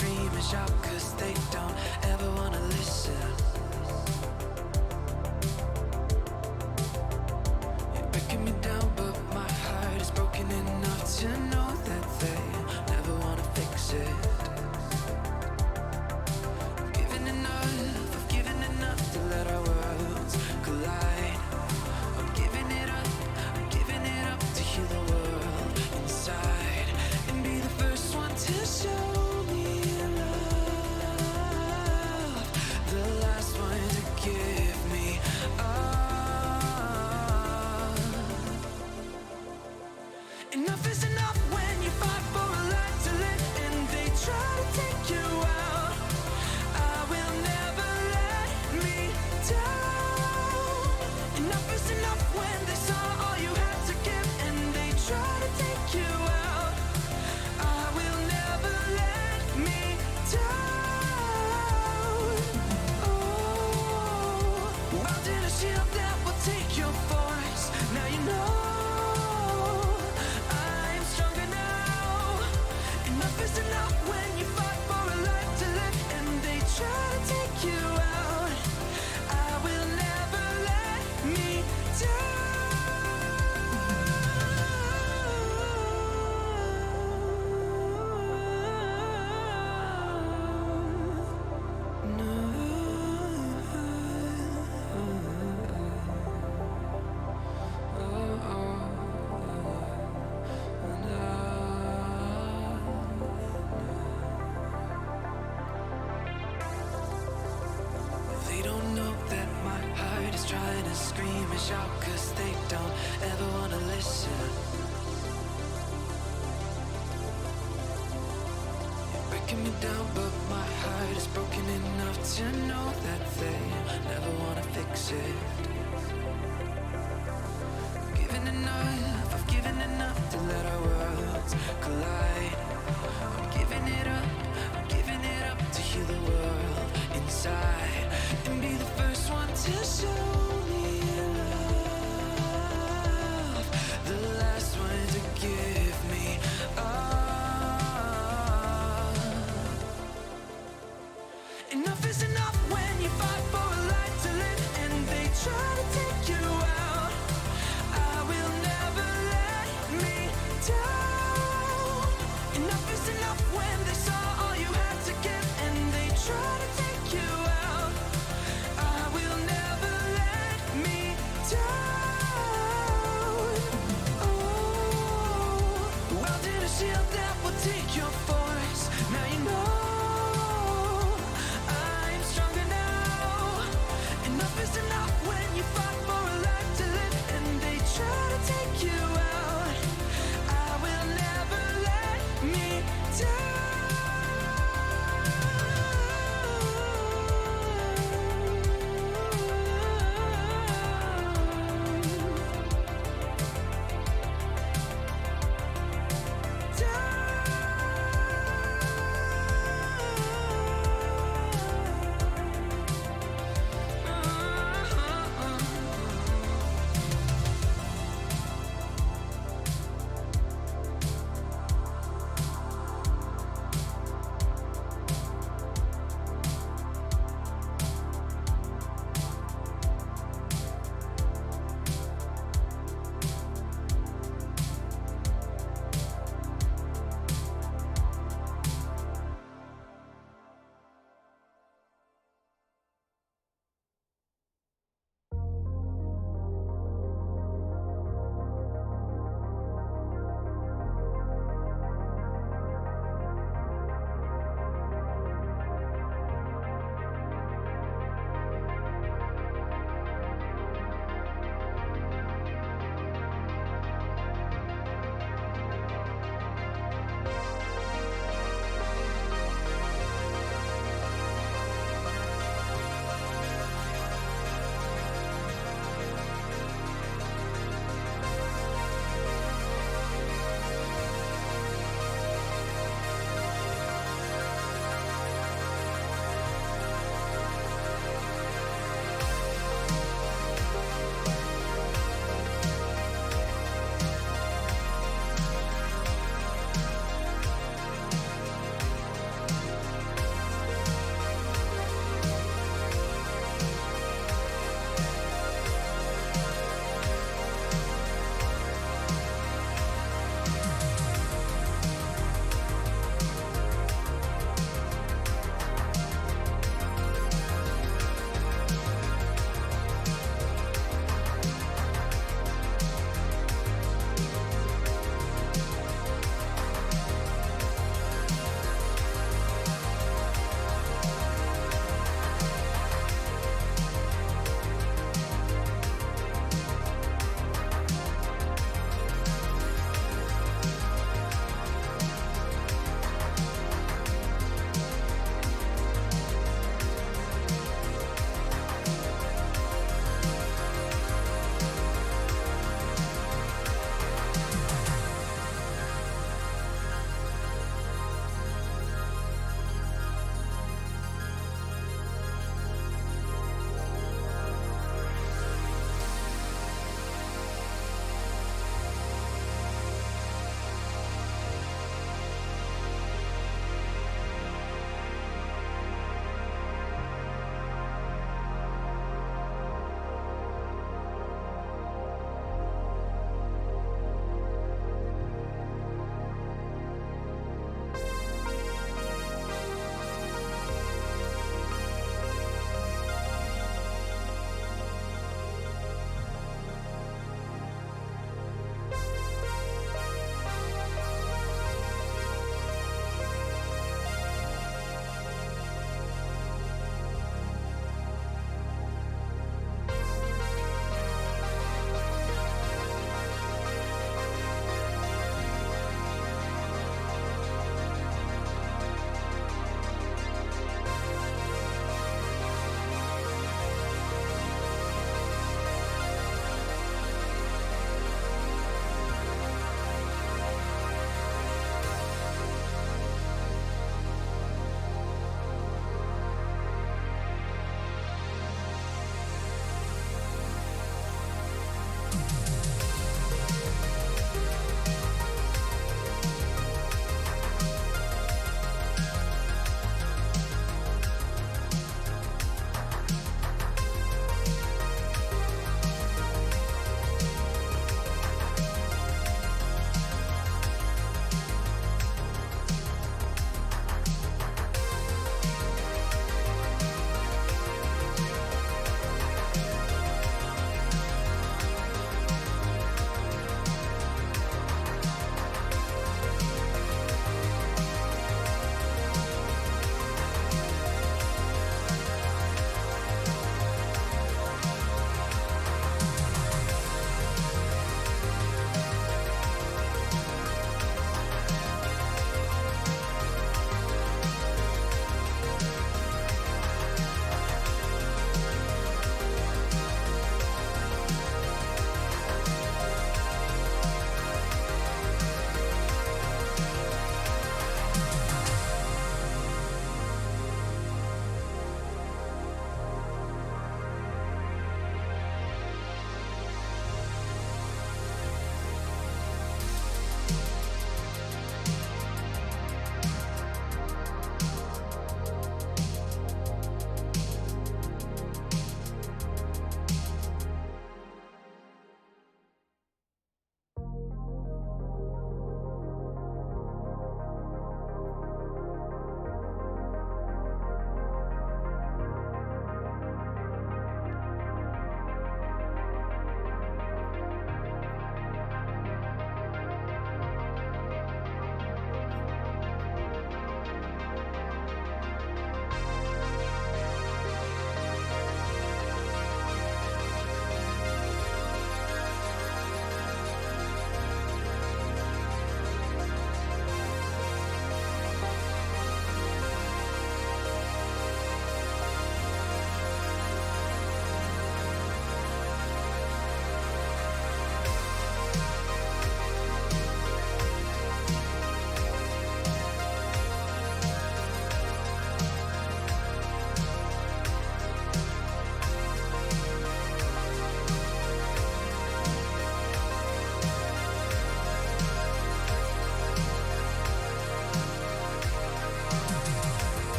scream and shout, 'cause they don't ever wanna listen. You're breaking me down, but my heart is broken enough to know that they never wanna fix it. I've given enough to let our worlds collide. I'm giving it up to heal the world inside and be the first one to show me love, the last one to give me up. Enough is enough when you fight for a life to live and they try to take you out. I will never let me down. Enough is enough when they saw all you had to give and they try to take you out. I will never let me down. Oh, I'll do a shield that will take your force. Now you know I'm stronger now. Enough is enough when you fight for a life to live and they try to take you out. I will never let me down. No. They don't know that my heart is trying to scream and shout, 'cause they don't ever wanna listen. You're breaking me down, but my heart is broken enough to know that they never wanna fix it. I've given enough to let our worlds collide. I'm giving it up to heal the world inside and be the first one to show me love, the last one to give me up. Enough is enough when you fight for a life to live and they try to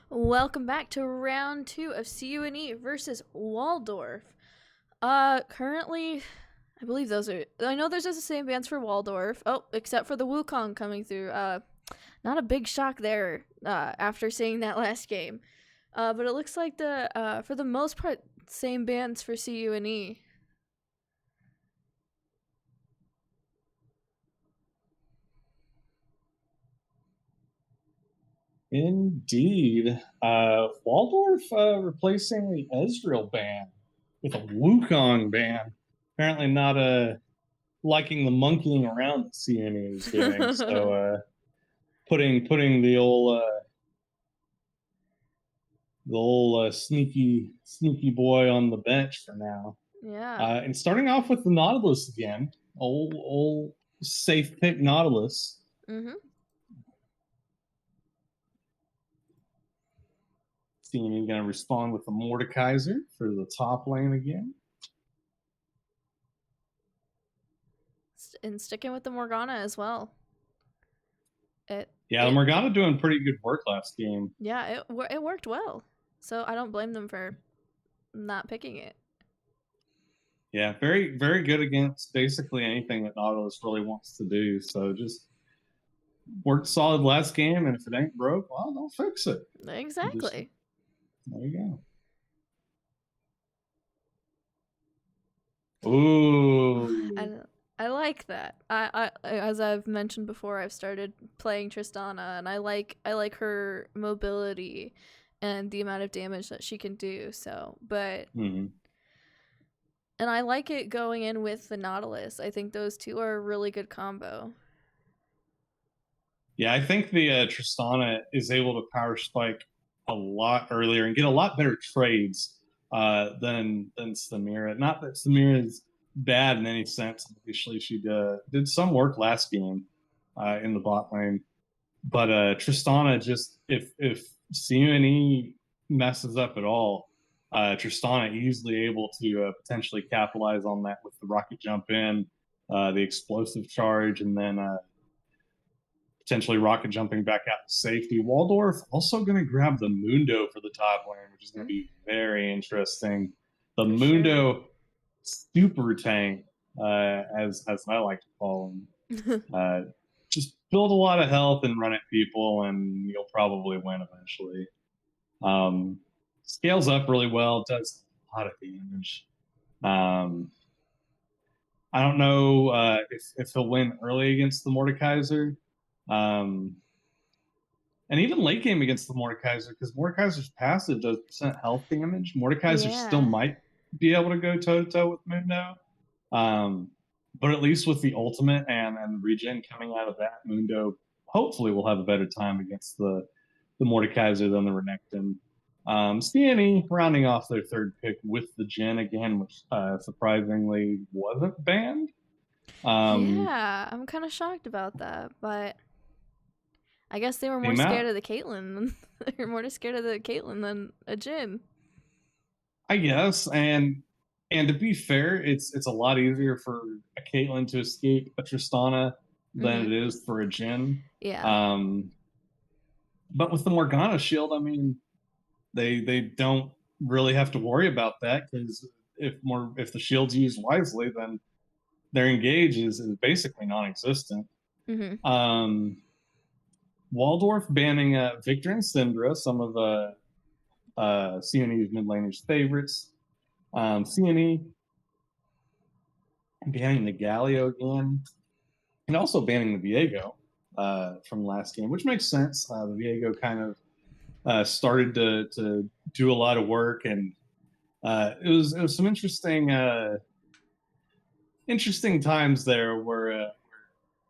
Welcome back to round 2 of CUNE versus Waldorf. Currently, I believe I know there's just the same bands for Waldorf. Oh, except for the Wukong coming through. Not a big shock there, after seeing that last game. But it looks like for the most part, same bands for CUNE. Indeed. Waldorf replacing the Ezreal ban with a Wukong ban. Apparently not liking the monkeying around that CNE is doing. So putting the old sneaky boy on the bench for now. Yeah. And starting off with the Nautilus again. Old safe pick Nautilus. Mm-hmm. CNE going to respond with the Mordekaiser for the top lane again. And sticking with the Morgana as well. The Morgana doing pretty good work last game. Yeah, it worked well. So I don't blame them for not picking it. Yeah, very, very good against basically anything that Nautilus really wants to do. So just worked solid last game, and if it ain't broke, well, don't fix it. Exactly. There you go. Ooh. I like that. I as I've mentioned before, I've started playing Tristana, and I like her mobility and the amount of damage that she can do. So, but and I like it going in with the Nautilus. I think those two are a really good combo. Yeah, I think the Tristana is able to power spike a lot earlier and get a lot better trades than Samira. Not that Samira is bad in any sense. Obviously, she did some work last game in the bot lane, but Tristana just if CUNE messes up at all, Tristana easily able to potentially capitalize on that with the rocket jump in, the explosive charge, and then potentially rocket jumping back out to safety. Waldorf also going to grab the Mundo for the top lane, which is going to be very interesting. The For Mundo sure. super tank, as I like to call him. Just build a lot of health and run at people, and you'll probably win eventually. Scales up really well, does a lot of damage. I don't know if he'll win early against the Mordekaiser. And even late game against the Mordekaiser, because Mordekaiser's passive does percent health damage. Mordekaiser still might be able to go toe to toe with Mundo. But at least with the ultimate and regen coming out of that, Mundo hopefully will have a better time against the Mordekaiser than the Renekton. CNE rounding off their third pick with the Jhin again, which surprisingly wasn't banned. Yeah, I'm kind of shocked about that, but I guess they were more scared of the Caitlyn. They're more scared of the Caitlyn than a Jhin. I guess, and to be fair, it's a lot easier for a Caitlyn to escape a Tristana than it is for a Jhin. Yeah. But with the Morgana shield, I mean, they don't really have to worry about that because if the shield's used wisely, then their engage is basically non-existent. Waldorf banning Victor and Syndra, some of the CNE's mid laners' favorites. CNE banning the Galio again, and also banning the Viego from last game, which makes sense. The Viego kind of started to do a lot of work, and it was some interesting times there where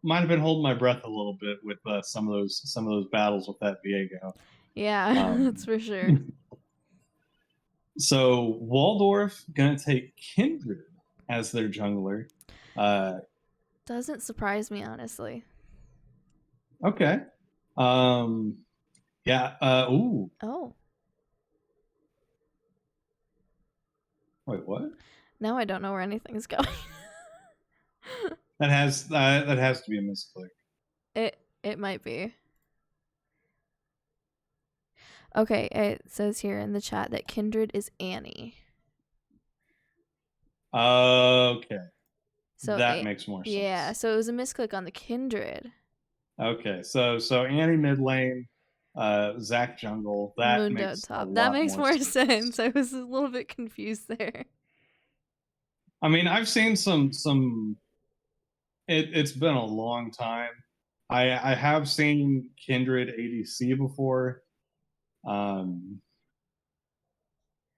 might have been holding my breath a little bit with some of those battles with that Viego. Yeah, that's for sure. So Waldorf gonna take Kindred as their jungler. Doesn't surprise me, honestly. Okay. Yeah. Ooh. Oh. Wait, what? Now I don't know where anything's going. that has to be a misclick. It might be. Okay, it says here in the chat that Kindred is Annie. Okay, So that makes more sense. Yeah, so it was a misclick on the Kindred. Okay, so Annie mid lane, Zach jungle. That Mundo makes top. a That lot makes more more sense. I was a little bit confused there. I mean, I've seen some. It's been a long time. I have seen Kindred ADC before. Um,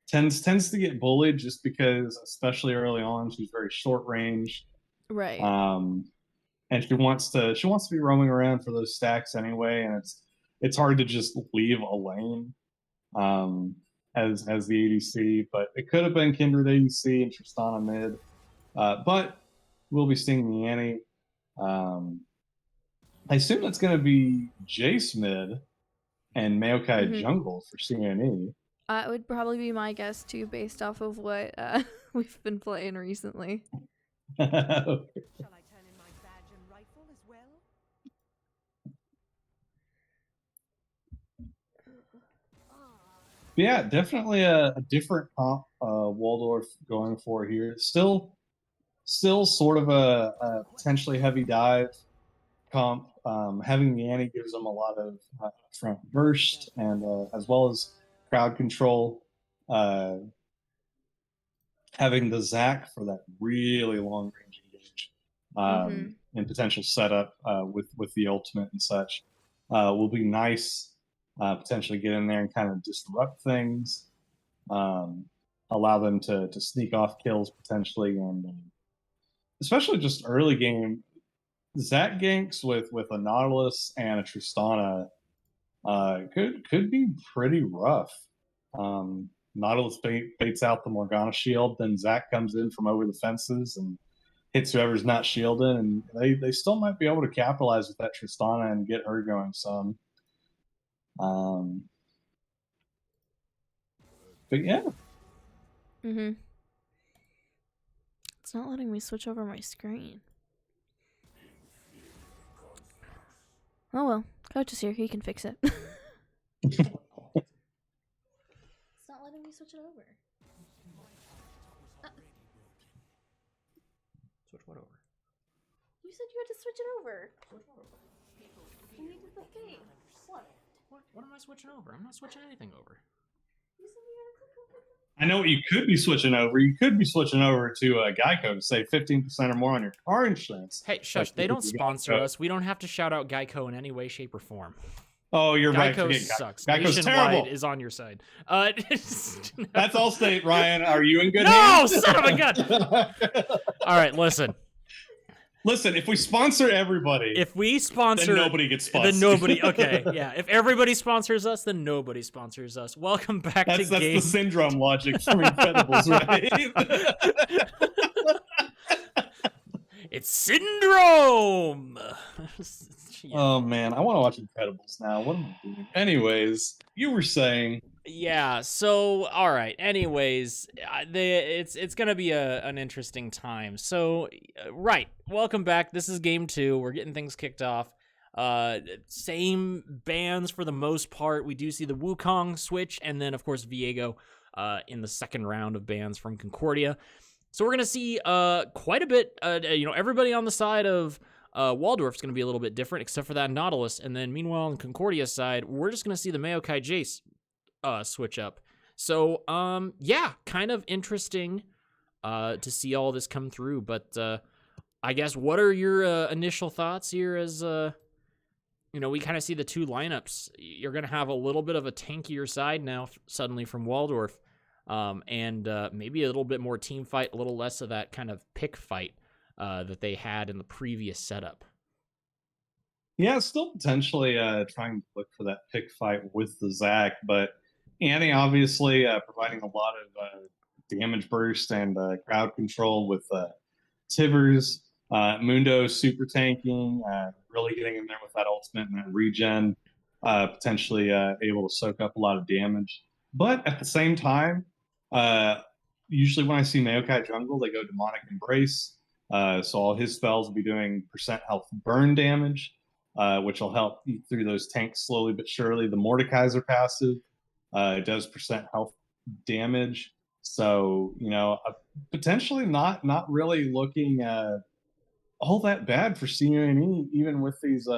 tends to get bullied just because, especially early on, she's very short range. Right. And she wants to be roaming around for those stacks anyway, and it's hard to just leave a lane as the ADC. But it could have been Kindred ADC and Tristana mid. But we'll be seeing the Annie. I assume that's going to be Jace mid and Maokai jungle for CNE. It would probably be my guess too, based off of what we've been playing recently. Shall I turn in my badge and rifle as well? Yeah, definitely a different comp Waldorf going for here. Still sort of a potentially heavy dive comp. Having the Annie gives them a lot of front burst and as well as crowd control. Having the Zac for that really long range engage and potential setup with the ultimate and such will be nice. Potentially get in there and kind of disrupt things, allow them to sneak off kills potentially, and especially just early game. Zac ganks with a Nautilus and a Tristana could be pretty rough. Nautilus baits out the Morgana shield, then Zac comes in from over the fences and hits whoever's not shielded, and they still might be able to capitalize with that Tristana and get her going some. But yeah. It's not letting me switch over my screen. Oh well, Coach is here. He can fix it. It's not letting me switch it over. Switch what over? You said you had to switch it over. Switch what over? You needed the thing. What? What am I switching over? I'm not switching anything over. You said you had to click on it. I know what you could be switching over. You could be switching over to Geico to save 15% or more on your car insurance. Hey, shush! They don't sponsor us. We don't have to shout out Geico in any way, shape, or form. Oh, you're right. Geico sucks. Geico's Nationwide terrible. Is on your side. That's Allstate, Ryan. Are you in good No, hands? son of a gun! All right, listen. Listen, if we sponsor everybody, If we sponsor, then nobody gets sponsored. Then nobody. Okay, yeah. If everybody sponsors us, then nobody sponsors us. Welcome back to that's game. the syndrome logic from Incredibles, right? It's syndrome. Yeah. Oh man, I want to watch Incredibles now. What am I doing? Anyways, you were saying. Yeah. So, all right. Anyways, it's gonna be an interesting time. So, right. Welcome back. This is game 2. We're getting things kicked off. Same bands for the most part. We do see the Wukong switch, and then of course Viego in the second round of bans from Concordia. So we're gonna see quite a bit. Everybody on the side of Waldorf's going to be a little bit different, except for that Nautilus. And then, meanwhile, on Concordia's side, we're just going to see the Maokai Jace switch up. So, yeah, kind of interesting to see all this come through. But I guess, what are your initial thoughts here as, we kind of see the two lineups? You're going to have a little bit of a tankier side now, suddenly, from Waldorf. And maybe a little bit more team fight, a little less of that kind of pick fight that they had in the previous setup. Yeah, still potentially trying to look for that pick fight with the Zac, but Annie obviously providing a lot of damage burst and crowd control with Tivers. Mundo super tanking, really getting in there with that ultimate and that regen, potentially able to soak up a lot of damage. But at the same time, usually when I see Maokai jungle, they go Demonic Embrace. So all his spells will be doing % health burn damage, which will help eat through those tanks slowly but surely. The Mordekaiser passive It does percent health damage. So, potentially not really looking all that bad for CUNE, even with these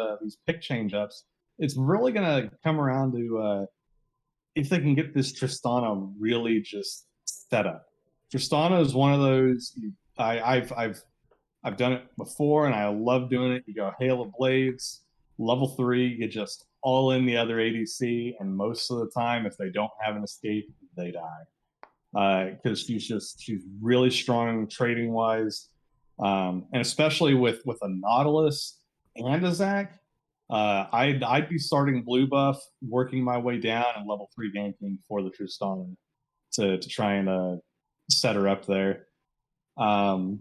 pick change ups. It's really gonna come around to if they can get this Tristana really just set up. Tristana is one of those. I've done it before, and I love doing it. You go Hail of Blades, level 3, you just all in the other ADC, and most of the time, if they don't have an escape, they die. Because she's really strong trading wise, and especially with a Nautilus and a Zac. I'd be starting blue buff, working my way down, and level 3 ganking for the Tristana to try and set her up there. And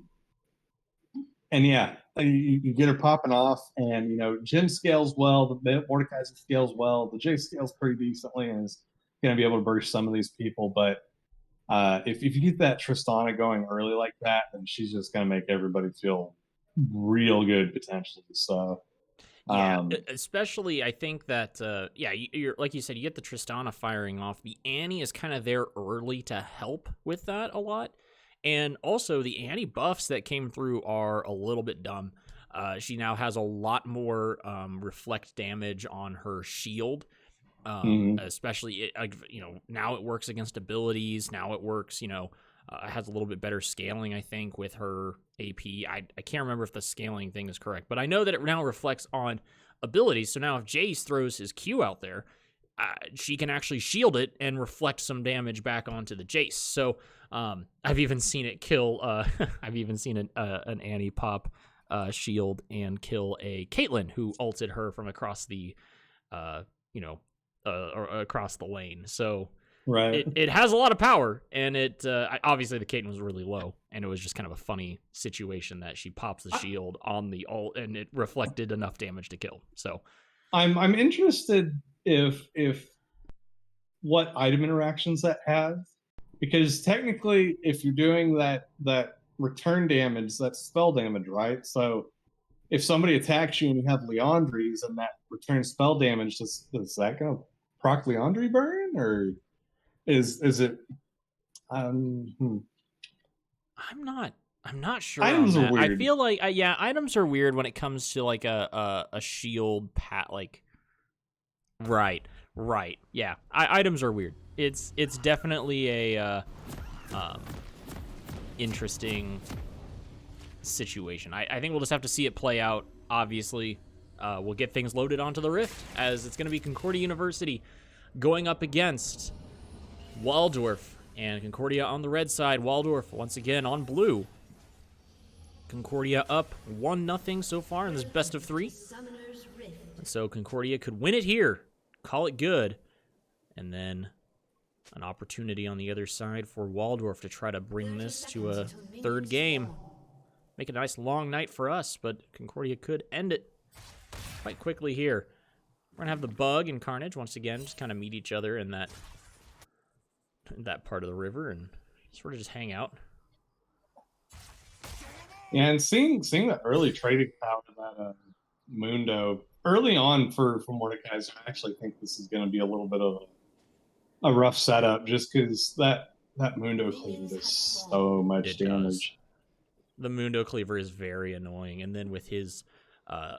yeah, you get her popping off, and Jin scales well, the Mordekaiser scales well, the J scales pretty decently, and is going to be able to burst some of these people. But if you get that Tristana going early like that, then she's just going to make everybody feel real good potentially. So. Yeah, especially I think that you're like you said, you get the Tristana firing off. The Annie is kind of there early to help with that a lot, and also the Annie buffs that came through are a little bit dumb. She now has a lot more reflect damage on her shield, especially now it works against abilities. Now it works, has a little bit better scaling, I think, with her AP. I can't remember if the scaling thing is correct, but I know that it now reflects on abilities. So now if Jace throws his Q out there, she can actually shield it and reflect some damage back onto the Jace. So I've even seen it kill. I've even seen an Annie pop shield and kill a Caitlyn who ulted her from across the, across the lane. So. Right. It has a lot of power, and obviously the Caitlyn was really low, and it was just kind of a funny situation that she pops the shield on the ult, and it reflected enough damage to kill. So, I'm interested if what item interactions that have, because technically, if you're doing that return damage, that's spell damage, right? So, if somebody attacks you and you have Leandries and that return spell damage, is that going to proc Leandry burn, or is it? I'm not sure. Items on are that. weird. I feel like items are weird when it comes to like a shield pat like. Right. Yeah, items are weird. It's definitely a interesting situation. I think we'll just have to see it play out. Obviously, we'll get things loaded onto the Rift as it's going to be Concordia University going up against Waldorf, and Concordia on the red side. Waldorf once again on blue. Concordia up 1-0 so far in this best of 3. And so Concordia could win it here, call it good, and then an opportunity on the other side for Waldorf to try to bring this to a third game. Make it a nice long night for us, but Concordia could end it quite quickly here. We're going to have the Bug and Carnage once again just kind of meet each other in that part of the river and sort of just hang out. Yeah, and seeing the early trading power of that Mundo early on for Mordekaiser, I actually think this is going to be a little bit of a rough setup, just because that Mundo cleaver does so much damage. The Mundo cleaver is very annoying, and then with his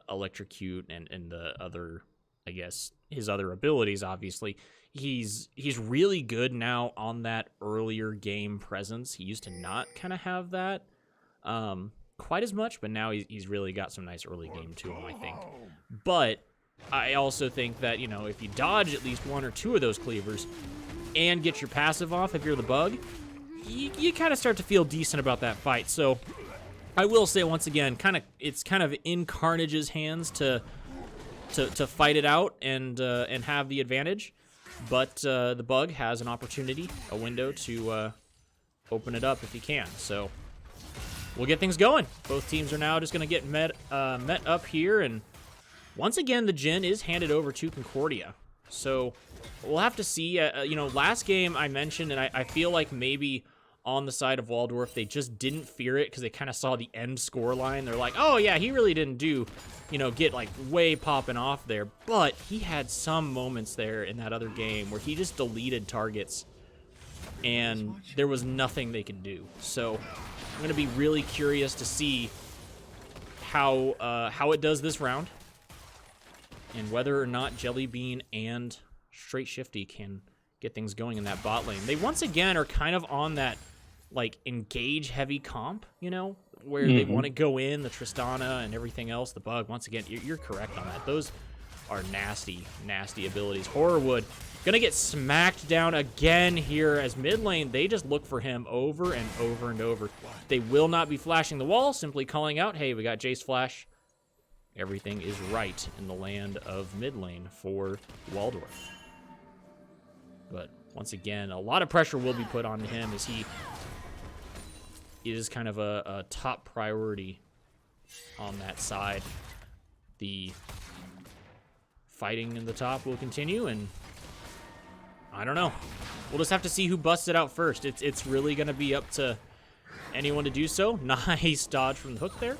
electrocute and the other, I guess, his other abilities, obviously, he's really good now on that earlier game presence. He used to not kind of have that quite as much, but now he's really got some nice early game to him, I think. But I also think that, if you dodge at least one or two of those cleavers and get your passive off if you're the Bug, you kind of start to feel decent about that fight. So I will say once again, it's kind of in Carnage's hands to fight it out and have the advantage. But the Bug has an opportunity, a window to open it up if he can. So we'll get things going. Both teams are now just going to get met up here. And once again, the Jhin is handed over to Concordia. So we'll have to see. Last game I mentioned, and I feel like maybe on the side of Waldorf. They just didn't fear it because they kind of saw the end score line. They're like, oh yeah, he really didn't do, get like way popping off there. But he had some moments there in that other game where he just deleted targets and there was nothing they could do. So I'm going to be really curious to see how it does this round and whether or not Jellybean and Straight Shifty can get things going in that bot lane. They once again are kind of on that like engage heavy comp, where they want to go in the Tristana and everything else. The Bug, once again, you're correct on that. Those are nasty, nasty abilities. Horrorwood gonna get smacked down again here as mid lane. They just look for him over and over and over. They will not be flashing the wall, simply calling out, hey, we got Jace Flash. Everything is right in the land of mid lane for Waldorf. But once again, a lot of pressure will be put on him as he is kind of a top priority on that side. The fighting in the top will continue, and I don't know. We'll just have to see who busts it out first. It's really going to be up to anyone to do so. Nice dodge from the hook there.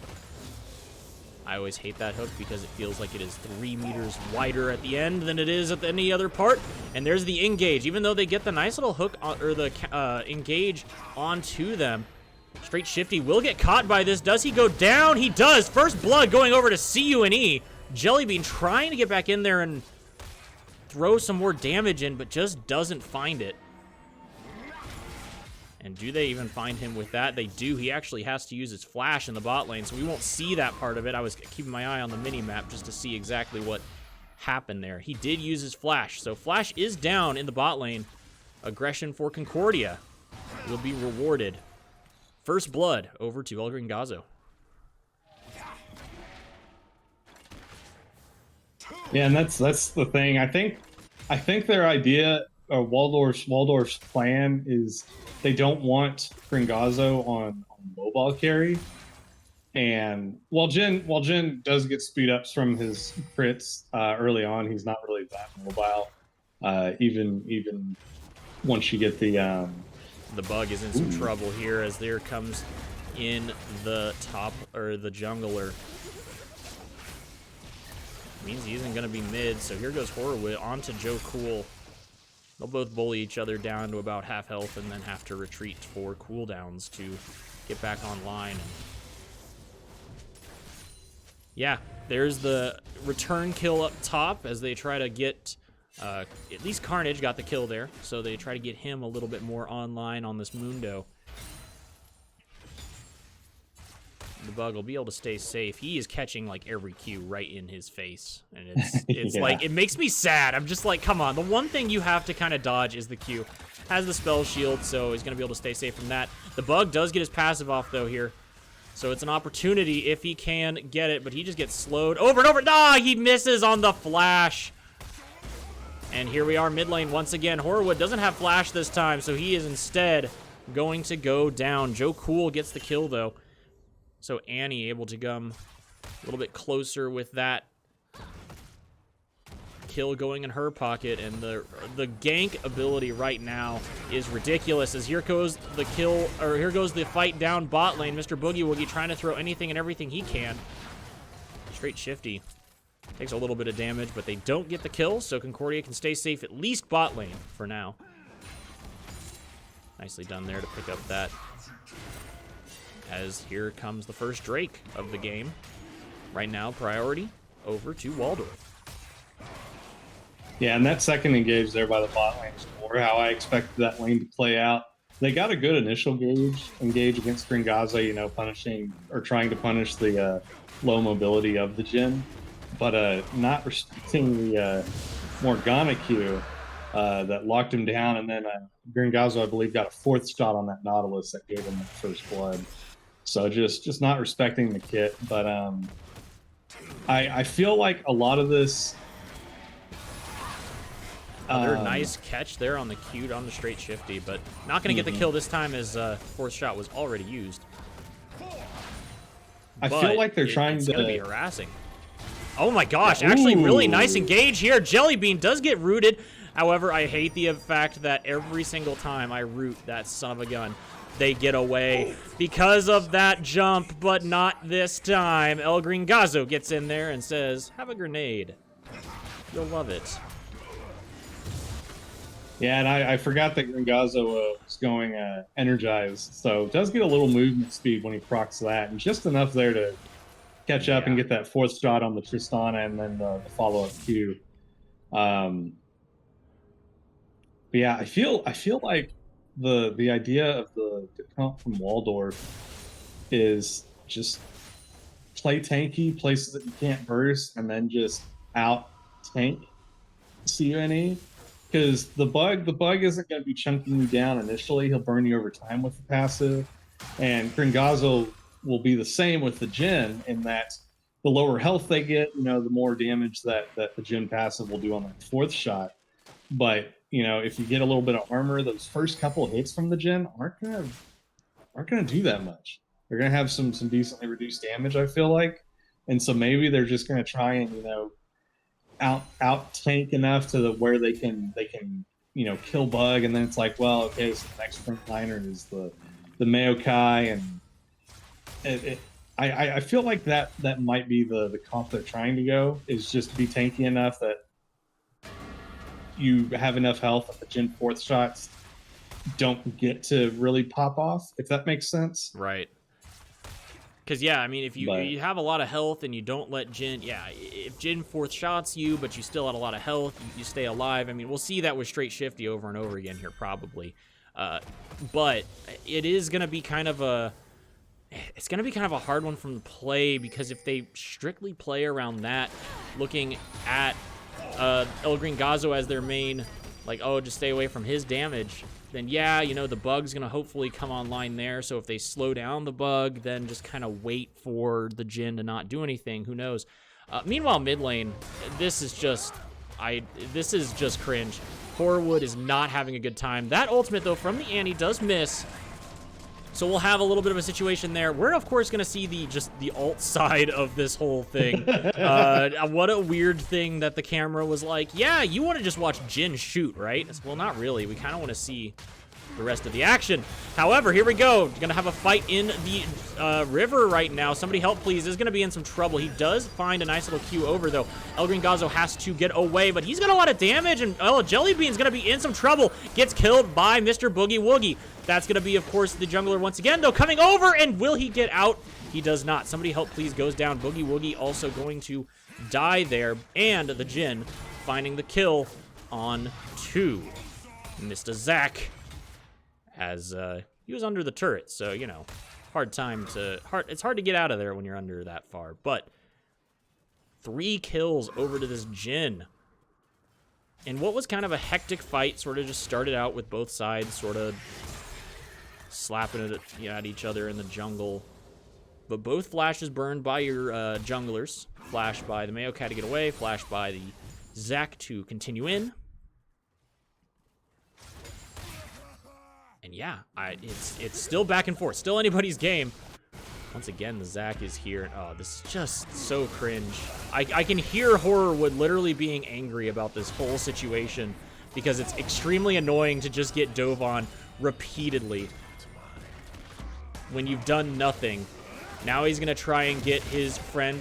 I always hate that hook because it feels like it is 3 meters wider at the end than it is at any other part. And there's the engage. Even though they get the nice little hook or the engage onto them, Straight Shifty will get caught by this. Does he go down? He does. First blood going over to CUNE. Jellybean trying to get back in there and throw some more damage in, but just doesn't find it. And do they even find him with that? They do. He actually has to use his flash in the bot lane, so we won't see that part of it. I was keeping my eye on the mini-map just to see exactly what happened there. He did use his flash, so flash is down in the bot lane. Aggression for Concordia will be rewarded. First blood over to El Gringazo. Yeah, and that's the thing. I think their idea, Waldorf's plan is they don't want Gringazo on mobile carry. And while Jin does get speed ups from his crits early on, he's not really that mobile. Even once you get the Bug is in some trouble here as there comes in the top or the jungler. Means he isn't going to be mid, so here goes Horrorwood onto Joe Cool. They'll both bully each other down to about half health and then have to retreat for cooldowns to get back online. And yeah, there's the return kill up top as they try to get, at least Carnage got the kill there, so they try to get him a little bit more online on this Mundo. The Bug will be able to stay safe. He is catching like every Q right in his face, and it's Yeah. like it makes me sad. I'm just like, come on. The one thing you have to kind of dodge is the Q. Has the spell shield, so he's gonna be able to stay safe from that. The Bug does get his passive off though here, so it's an opportunity if he can get it, but he just gets slowed over and over. Ah, he misses on the flash. And here we are mid lane once again. Horrorwood doesn't have flash this time, so he is instead going to go down. Joe Cool gets the kill though. So Annie able to come a little bit closer with that kill going in her pocket, and the gank ability right now is ridiculous as here goes the kill, or here goes the fight down bot lane. Mr. Boogie Woogie trying to throw anything and everything he can. Straight Shifty takes a little bit of damage, but they don't get the kill, so Concordia can stay safe at least bot lane for now. Nicely done there to pick up that. As here comes the first Drake of the game. Right now, priority over to Waldorf. Yeah, and that second engage there by the bot lane is more how I expected that lane to play out. They got a good initial engage against Gringazo, punishing or trying to punish the low mobility of the Jhin, but not respecting the Morgana Q that locked him down, and then Gringazo, I believe, got a fourth shot on that Nautilus that gave him that first blood. So just not respecting the kit, but I feel like a lot of this. Another nice catch there on the Q on the Straight Shifty, but not going to get the kill this time as fourth shot was already used. I feel like they're trying it's to going to be harassing. Oh my gosh, actually really nice engage here. Jellybean does get rooted. However, I hate the fact that every single time I root that son of a gun, They get away because of that jump, but not this time. El Gringazo gets in there and says, have a grenade. You'll love it. Yeah, and I forgot that Gringazzo was going energized, so it does get a little movement speed when he procs that, and just enough there to catch up and get that fourth shot on the Tristana and then the follow-up Q. But yeah, I feel like the idea of the comp from Waldorf is just play tanky, places that you can't burst, and then just out tank CUNE. Because the bug isn't going to be chunking you down initially. He'll burn you over time with the passive, and Gringazzo will be the same with the Jin in that the lower health they get, the more damage that the Jin passive will do on that fourth shot. But if you get a little bit of armor, those first couple of hits from the Jin aren't gonna do that much. They're gonna have some decently reduced damage, I feel like, and so maybe they're just gonna try and out tank enough to where they can kill bug, and then it's like, well, okay, so the next frontliner is the Maokai, and I feel like that might be the comp they're trying to go, is just be tanky enough that you have enough health that the Jin fourth shots don't get to really pop off, if that makes sense. Right. Because, yeah, I mean, if you have a lot of health and you don't let Jin... Yeah, if Jin fourth shots you, but you still had a lot of health, you stay alive. I mean, we'll see that with straight shifty over and over again here, probably. But it is going to be kind of a... It's going to be kind of a hard one from the play, because if they strictly play around that, looking at El Gringazo as their main, like, oh, just stay away from his damage, then yeah, the bug's gonna hopefully come online there. So if they slow down the bug, then just kind of wait for the Jin to not do anything. Who knows? Meanwhile, mid lane, this is just cringe. Horrorwood is not having a good time. That ultimate though from the Annie does miss. So we'll have a little bit of a situation there. We're, of course, going to see the alt side of this whole thing. What a weird thing that the camera was like, yeah, you want to just watch Jin shoot, right? Well, not really. We kind of want to see the rest of the action. However, here we go. Going to have a fight in the river right now. Somebody help, please. Is going to be in some trouble. He does find a nice little Q over, though. El Gringazo has to get away, but he's got a lot of damage, and Jellybean's going to be in some trouble. Gets killed by Mr. Boogie Woogie. That's going to be, of course, the jungler once again, though, coming over, and will he get out? He does not. Somebody help, please, goes down. Boogie Woogie also going to die there, and the Jin finding the kill on 2. Mr. Zac, as he was under the turret, so, it's hard to get out of there when you're under that far, but 3 kills over to this Jin. And what was kind of a hectic fight, sort of just started out with both sides sort of slapping it at each other in the jungle. But both flashes burned by your junglers. Flash by the Maokai to get away. Flash by the Zac to continue in. And yeah, it's still back and forth. Still anybody's game. Once again, the Zac is here. Oh, this is just so cringe. I can hear Horrorwood literally being angry about this whole situation, because it's extremely annoying to just get dove on repeatedly when you've done nothing. Now he's going to try and get his friend